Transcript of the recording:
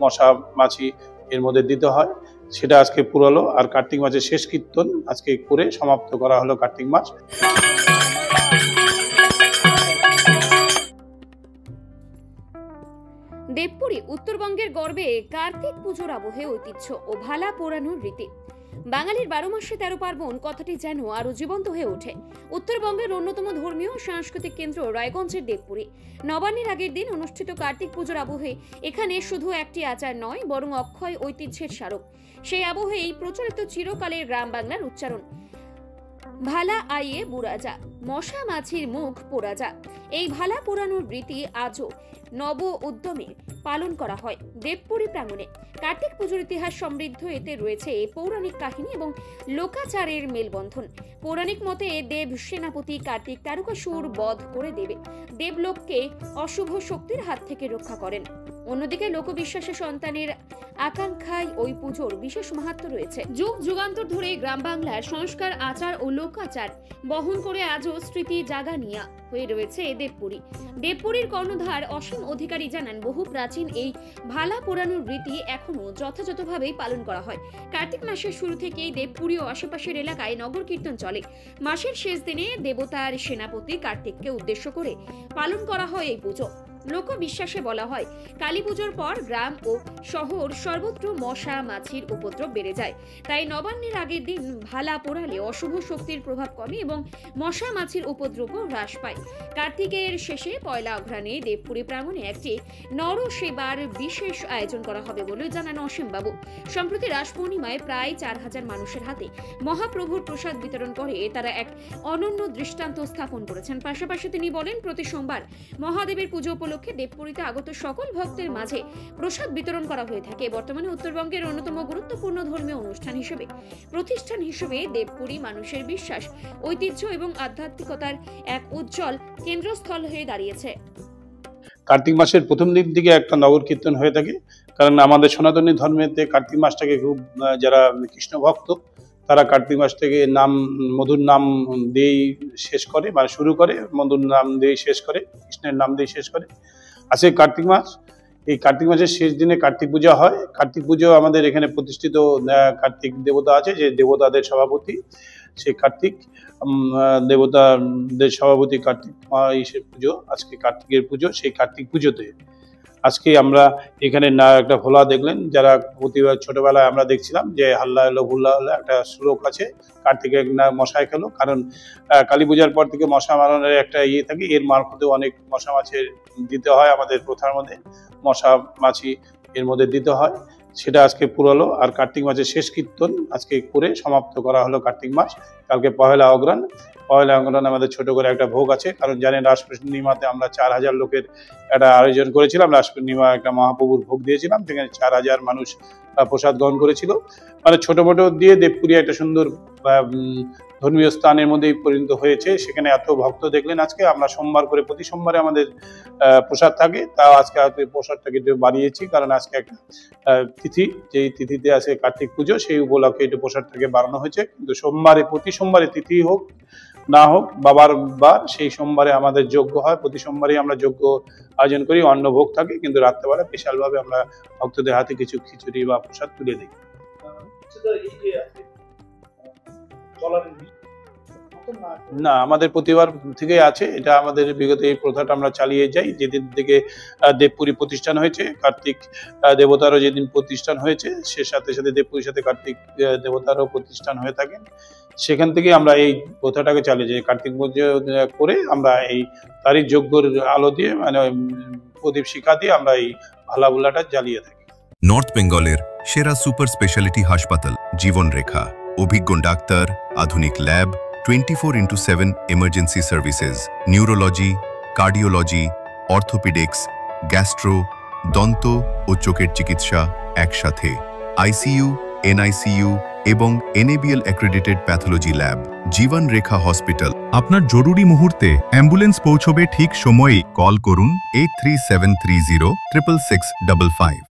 মশা মাছি এর মধ্যে দিতে হয়, সেটা আজকে পুরালো। আর কার্তিক মাসের শেষ কীর্তন আজকে করে সমাপ্ত করা হলো কার্তিক মাস। দেবপুরী উত্তরবঙ্গের গর্বে কার্তিক পুজোর আবহে ঐতিহ্য ও ভালা পোড়ানোর রীতি। বাঙালির 12 মাসে 13 পার্বণ কথাটি যেন আরো জীবন্ত হয়ে ওঠে। উত্তরবঙ্গের অন্যতম ধর্মীয় সাংস্কৃতিক কেন্দ্র রায়গঞ্জের দেবপুরী নবান্নের আগের দিন অনুষ্ঠিত কার্তিক পুজোর আবহে এখানে শুধু একটি আচার নয়, বরং অক্ষয় ঐতিহ্যের স্মারক। সেই আবহেই প্রচলিত চিরকালের গ্রাম বাংলার উচ্চারণ, ভালা আইয়ে বুড়া যা, মশা মাছির মুখ পোড়া যা। এই ভালা পোড়ানোর রীতি আজও নব উদ্যমে পালন করা হয় দেবপুরী প্রাঙ্গণে। কার্তিক পুজোর ইতিহাস সমৃদ্ধ, এতে রয়েছে পৌরাণিক কাহিনী এবং লোকাচারের মেলবন্ধন। পৌরাণিক মতে দেব সেনাপতি কার্তিক তারকাসুর বধ করে দেবলোককে অশুভ শক্তির হাত থেকে রক্ষা করেন। অন্যদিকে লোকবিশ্বাসে সন্তানের আকাঙ্ক্ষায় ওই পুজোর বিশেষ মাহাত্ম্য রয়েছে। যুগ যুগান্তর ধরে গ্রাম বাংলার সংস্কার, আচার ও লোকাচার বহন করে আজও স্মৃতি জাগানিয়া হয়ে রয়েছে দেবপুরী। দেবপুরীর কর্ণধার অসীম অধিকারী জানান, বহু প্রাচীন এই ভালা পোড়ানোর রীতি এখনো যথাযথভাবেই পালন করা হয়। কার্তিক মাসের শুরু থেকেই দেবপুরী ও আশেপাশের এলাকায় নগর কীর্তন চলে। মাসের শেষ দিনে দেবতার সেনাপতি কার্তিককে উদ্দেশ্য করে পালন করা হয় এই পুজো। লোকবিশ্বাসে বলা হয়, কালী পুজোর পর গ্রাম ও শহর সর্বত্র মশা মাছির উপদ্রব বেড়ে যায়। তাই নবান্নের আগের দিন ভালা পোড়ালে অশুভ শক্তির প্রভাব কমে এবং মশা মাছির উপদ্রবও হ্রাস পায়। কার্তিকের শেষে পয়লা অঘ্রাণে দেবপুরী প্রাঙ্গণে একটি নর সেবার বিশেষ আয়োজন করা হবে বলে জানান অসীম বাবু। সম্প্রতি রাস পূর্ণিমায় প্রায় 4000 মানুষের হাতে মহাপ্রভুর প্রসাদ বিতরণ করে তারা এক অনন্য দৃষ্টান্ত স্থাপন করেছেন। পাশাপাশি তিনি বলেন, প্রতি সোমবার মহাদেবের পুজো উপলক্ষে দেবপুরীতে আগত সকল ভক্তের মাঝে প্রসাদ বিতরণ করা হয়ে থাকে। বর্তমানে উত্তরবঙ্গের অন্যতম গুরুত্বপূর্ণ ধর্মীয় প্রতিষ্ঠান হিসেবে দেবপুরী মানুষের বিশ্বাস, ঐতিহ্য এবং আধ্যাত্মিকতার এক উজ্জ্বল কেন্দ্রস্থল হয়ে দাঁড়িয়েছে। কার্তিক মাসের প্রথম দিন থেকে একটা নগর কীর্তন হয়ে থাকে, কারণ আমাদের সনাতনী ধর্মেতে কার্তিক মাসটাকে খুব, যারা কৃষ্ণ ভক্ত তারা কার্তিক মাস থেকে মধুর নাম দিয়েই শেষ করে, মানে শুরু করে, মধুর নাম দিয়েই শেষ করে, কৃষ্ণের নাম দিয়ে শেষ করে। আজকে কার্তিক মাস, এই কার্তিক মাসের শেষ দিনে কার্তিক পূজা হয়। কার্তিক পুজো আমাদের এখানে প্রতিষ্ঠিত কার্তিক দেবতা আছে, যে দেবতাদের সভাপতি, সেই কার্তিক দেবতাদের সভাপতি কার্তিক পুজো, আজকে কার্তিকের পুজো। সেই কার্তিক পুজোতে আজকে আমরা এখানে একটা ভোলা দেখলেন, যারা প্রতিবার ছোটবেলায় আমরা দেখছিলাম যে হাল্লা এলো হুল্লা হলো, একটা শ্লোক আছে, কার্তিকে মশায় খেলো, কারণ কালী পূজার পর থেকে মশা মারানোর একটা থাকে, এর মারফতে অনেক মশা মাছের দিতে হয়, আমাদের প্রথার মধ্যে মশা মাছি এর মধ্যে দিতে হয়, সেটা আজকে পুরালো। আর কার্তিক মাসের শেষ কীর্তন আজকে করে সমাপ্ত করা হলো কার্তিক মাস। কালকে পয়লা অঘ্রাণ আমাদের ছোট করে একটা ভোগ আছে, কারণ জানেন রাস পূর্ণিমাতে আমরা 4000 লোকের একটা আয়োজন করেছিলাম। রাস পূর্ণিমা একটা মহাপ্রভুর ভোগ দিয়েছিলাম, সেখানে 4000 মানুষ প্রসাদ গ্রহণ করেছিল। মানে ছোট মোটো দিয়ে দেবপুরী একটা সুন্দর ধর্মীয় স্থানের মধ্যেই পরিণত হয়েছে। সেখানে এত ভক্ত দেখলেন। আজকে আমরা সোমবার করে, প্রতি সোমবারে আমাদের প্রসাদ থাকে, তাও আজকে প্রসাদটাকে একটু বাড়িয়েছি, কারণ আজকে একটা তিথি, যেই তিথিতে আছে কার্তিক পুজো, সেই উপলক্ষে একটু প্রসাদটাকে বাড়ানো হয়েছে। কিন্তু সোমবারে, প্রতি সোমবারে তিথি হোক না হোক, বাবার বার, সেই সোমবারে আমাদের যজ্ঞ হয়। প্রতি সোমবারই আমরা যজ্ঞ আয়োজন করি, অন্নভোগ থাকে, কিন্তু রাত্রেবেলা বিশালভাবে আমরা ভক্তদের হাতে কিছু খিচুড়ি বা প্রসাদ তুলে দিই। না, আমাদের প্রতিবার থেকে আছে এটা, আমাদের বিগত এই প্রথাটা আমরা চালিয়ে যাই। যেদিন থেকে দেবপুরী প্রতিষ্ঠান হয়েছে, কার্তিক দেবতারও যেদিন প্রতিষ্ঠান হয়েছে, সে সাথে সাথে দেবপুরীর সাথে কার্তিক দেবতারও প্রতিষ্ঠান হয়ে থাকেন। সেখান থেকে আমরা এই প্রথাটাকে চালিয়ে যাই। কার্তিক পুজো করে আমরা এই তারই যজ্ঞর আলো দিয়ে, মানে প্রদীপ শিখা দিয়ে আমরা এই ভালাভুলাটা জ্বালিয়ে থাকি। নর্থ বেঙ্গলের সেরা সুপার স্পেশালিটি হাসপাতাল জীবন রেখা, অভিজ্ঞ ডাক্তার, আধুনিক lab, 24x7 emergency services, neurology, cardiology, orthopaedics, gastro, দন্ত ও চোখের চিকিৎসা একসাথে, আইসিইউ, এনআইসিইউ এবং NABL accredited প্যাথোলজি ল্যাব। জীবন রেখা হসপিটাল। আপনার জরুরি মুহূর্তে অ্যাম্বুলেন্স পৌঁছবে ঠিক সময়েই। কল করুন 83730 66655।